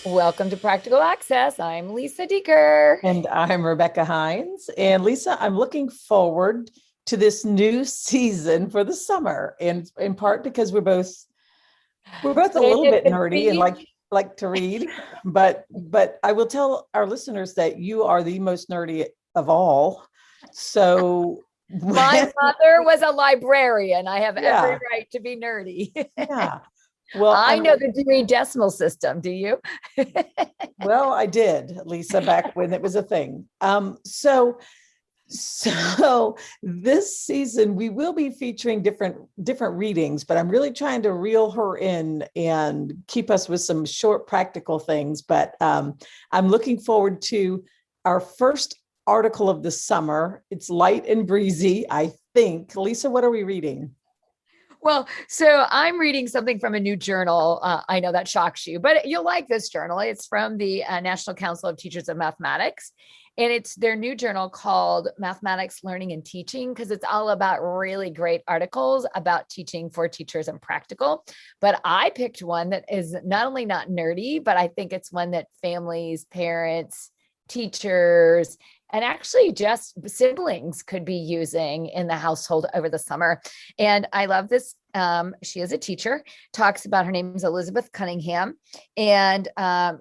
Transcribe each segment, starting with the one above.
Welcome to Practical Access. I'm Lisa Dieker. And I'm Rebecca Hines. And Lisa, I'm looking forward to this new season for the summer, and in part because we're both a little bit nerdy and like to read, but I will tell our listeners that you are the most nerdy of all. So My mother was a librarian. I have every yeah, right to be nerdy. yeah. Well, I know the Dewey Decimal System. Do you? I did, Lisa, back when it was a thing. So this season we will be featuring different readings, but I'm really trying to reel her in and keep us with some short practical things. But I'm looking forward to our first article of the summer. It's light and breezy, I think. Lisa, what are we reading? Well, so I'm reading something from a new journal. I know that shocks you, but you'll like this journal. It's from the National Council of Teachers of Mathematics. And it's their new journal called Mathematics Learning and Teaching, because it's all about really great articles about teaching for teachers and practical. But I picked one that is not only not nerdy, but I think it's one that families, parents, teachers, and actually just siblings could be using in the household over the summer. And I love this. She is a teacher, talks about, her name is Elizabeth Cunningham. And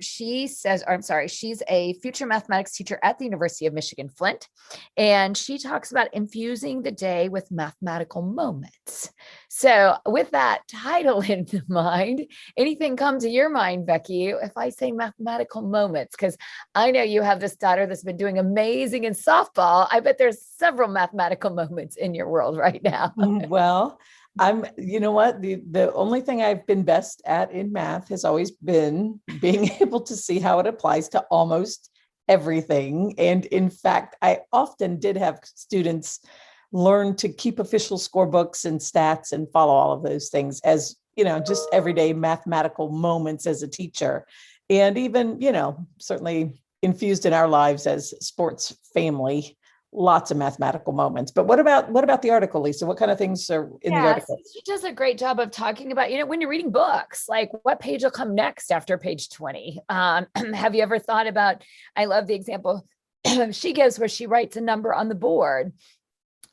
she says, or I'm sorry, she's a future mathematics teacher at the University of Michigan, Flint. And she talks about infusing the day with mathematical moments. So with that title in mind, anything come to your mind, Becky, if I say mathematical moments? Because I know you have this daughter that's been doing amazing in softball. I bet there's several mathematical moments in your world right now. Well, you know what, the only thing I've been best at in math has always been being able to see how it applies to almost everything. And in fact, I often did have students learn to keep official scorebooks and stats and follow all of those things as, just everyday mathematical moments as a teacher. And even, certainly infused in our lives as sports family, lots of mathematical moments. But what about the article, Lisa? What kind of things are in the Yes, article? she does a great job of talking about, when you're reading books, like what page will come next after page 20. Have you ever thought about, I love the example she gives where she writes a number on the board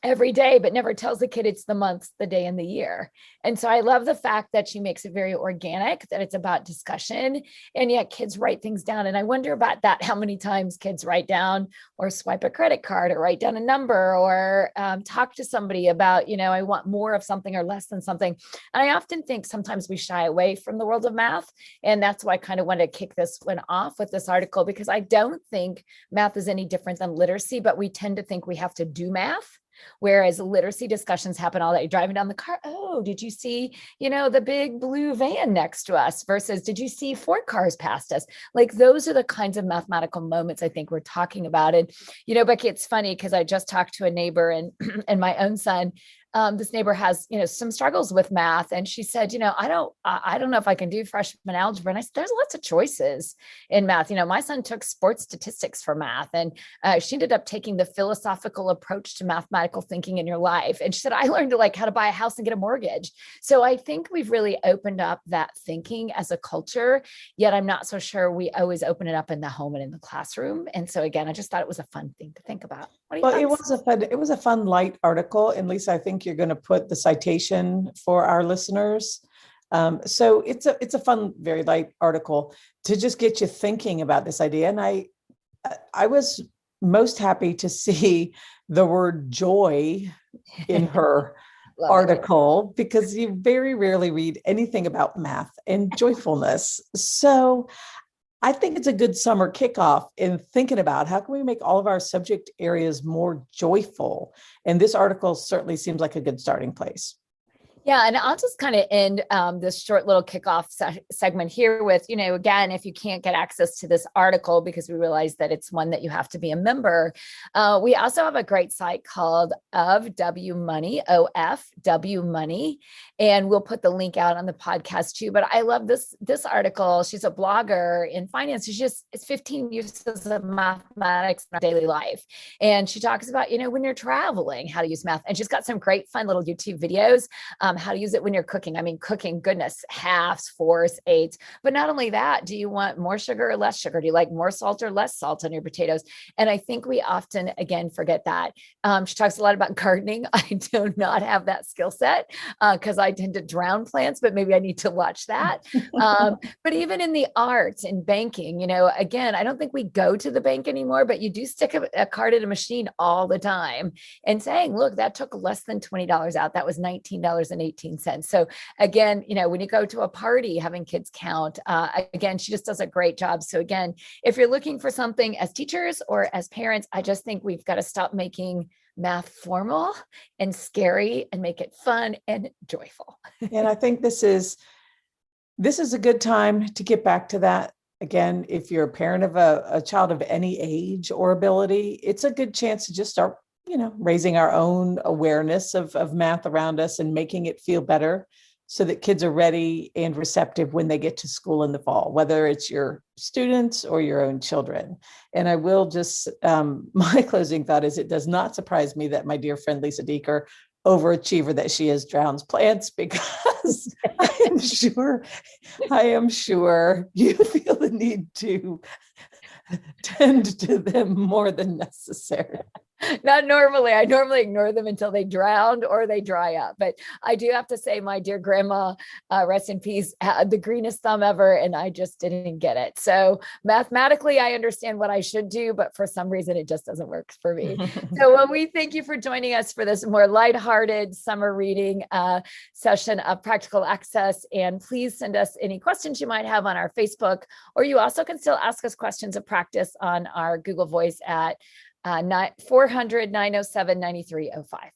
every day, but never tells the kid it's the month, the day, and the year. And so I love the fact that she makes it very organic, that it's about discussion, and yet kids write things down. And I wonder about that, how many times kids write down or swipe a credit card or write down a number or talk to somebody about, I want more of something or less than something. And I often think sometimes we shy away from the world of math. And that's why I kind of wanted to kick this one off with this article, because I don't think math is any different than literacy, but we tend to think we have to do math. Whereas literacy discussions happen all day, driving down the car. Oh, did you see, the big blue van next to us versus did you see 4 cars past us? Like those are the kinds of mathematical moments I think we're talking about. And, Becky, it's funny because I just talked to a neighbor and, and my own son. This neighbor has, some struggles with math. And she said, I don't know if I can do freshman algebra. And I said, there's lots of choices in math. My son took sports statistics for math, and she ended up taking the philosophical approach to mathematical thinking in your life. And she said, I learned how to buy a house and get a mortgage. So I think we've really opened up that thinking as a culture, yet I'm not so sure we always open it up in the home and in the classroom. And so again, I just thought it was a fun thing to think about. What do you Well, think? it was a fun light article. And Lisa, I think you're going to put the citation for our listeners. So it's a fun, very light article to just get you thinking about this idea. And I was most happy to see the word joy in her article, because you very rarely read anything about math and joyfulness. So I think it's a good summer kickoff in thinking about how can we make all of our subject areas more joyful. And this article certainly seems like a good starting place. Yeah, and I'll just kind of end this short little kickoff segment here with, again, if you can't get access to this article because we realize that it's one that you have to be a member, we also have a great site called Of W Money, OFW Money, and we'll put the link out on the podcast too. But I love this article. She's a blogger in finance. It's 15 uses of mathematics in our daily life, and she talks about when you're traveling how to use math, and she's got some great fun little YouTube videos. how to use it when you're cooking. I mean, cooking, goodness, halves, fours, eights. But not only that, do you want more sugar or less sugar? Do you like more salt or less salt on your potatoes? And I think we often, again, forget that. She talks a lot about gardening. I do not have that skill set because I tend to drown plants, but maybe I need to watch that. But even in the arts, in banking, again, I don't think we go to the bank anymore, but you do stick a card in a machine all the time and saying, look, that took less than $20 out. That was $19.18. So again, when you go to a party, having kids count, again, she just does a great job. So again, if you're looking for something as teachers or as parents, I just think we've got to stop making math formal and scary and make it fun and joyful. And I think this is a good time to get back to that. Again, if you're a parent of a child of any age or ability, it's a good chance to just start, raising our own awareness of math around us and making it feel better so that kids are ready and receptive when they get to school in the fall, whether it's your students or your own children. And I will just, my closing thought is it does not surprise me that my dear friend Lisa Dieker, overachiever that she is, drowns plants, because I am sure you feel the need to tend to them more than necessary. Not normally. I normally ignore them until they drown or they dry up. But I do have to say, my dear grandma, rest in peace, had the greenest thumb ever, and I just didn't get it. So mathematically, I understand what I should do, but for some reason, it just doesn't work for me. So we thank you for joining us for this more lighthearted summer reading session of Practical Access. And please send us any questions you might have on our Facebook, or you also can still ask us questions of practice on our Google Voice at 400-907-9305.